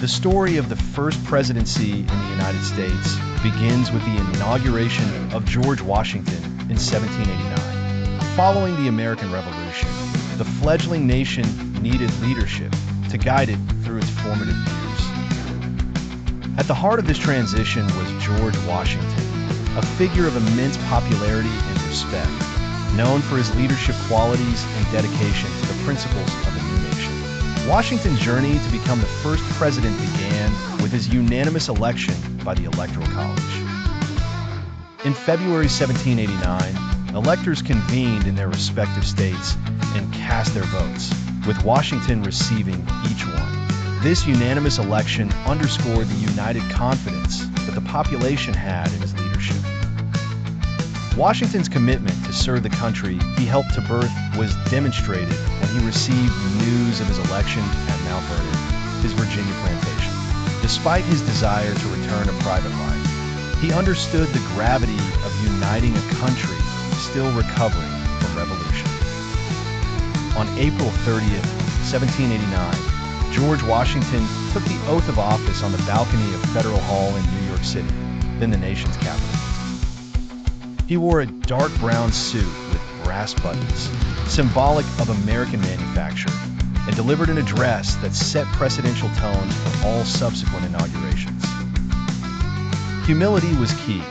The story of the first presidency in the United States begins with the inauguration of George Washington in 1789. Following the American Revolution, the fledgling nation needed leadership to guide it through its formative years. At the heart of this transition was George Washington, a figure of immense popularity and respect, known for his leadership qualities and dedication to the principles of a new nation. Washington's journey to become the first president began with his unanimous election by the Electoral College. In February 1789, electors convened in their respective states and cast their votes, with Washington receiving each one. This unanimous election underscored the united confidence that the population had in his leadership. Washington's commitment to serve the country he helped to birth was demonstrated when he received news of his election at Mount Vernon, his Virginia plantation. Despite his desire to return to private life, he understood the gravity of uniting a country still recovering from revolution. On April 30th, 1789, George Washington took the oath of office on the balcony of Federal Hall in New York City, then the nation's capital. He wore a dark brown suit with brass buttons, symbolic of American manufacture, and delivered an address that set precedential tones for all subsequent inaugurations. Humility was key.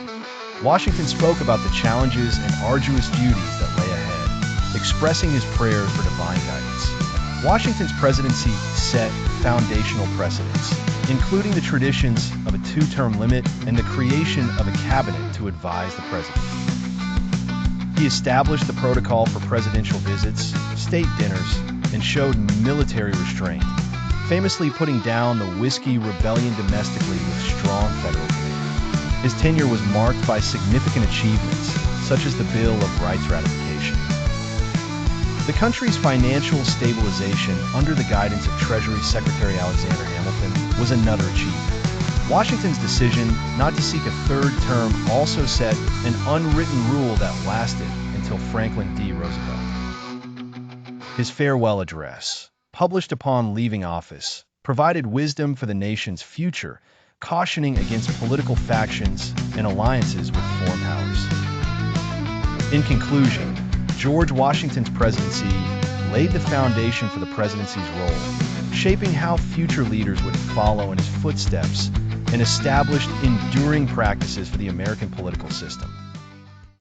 Washington spoke about the challenges and arduous duties that lay ahead, expressing his prayers for divine guidance. Washington's presidency set foundational precedents, including the traditions of a two-term limit and the creation of a cabinet to advise the president. He established the protocol for presidential visits, state dinners, and showed military restraint, famously putting down the Whiskey Rebellion domestically with strong federal command. His tenure was marked by significant achievements, such as the Bill of Rights ratification. The country's financial stabilization under the guidance of Treasury Secretary Alexander Hamilton was another achievement. Washington's decision not to seek a third term also set an unwritten rule that lasted until Franklin D. Roosevelt. His farewell address, published upon leaving office, provided wisdom for the nation's future, cautioning against political factions and alliances with foreign powers. In conclusion, George Washington's presidency laid the foundation for the presidency's role, shaping how future leaders would follow in his footsteps and established enduring practices for the American political system.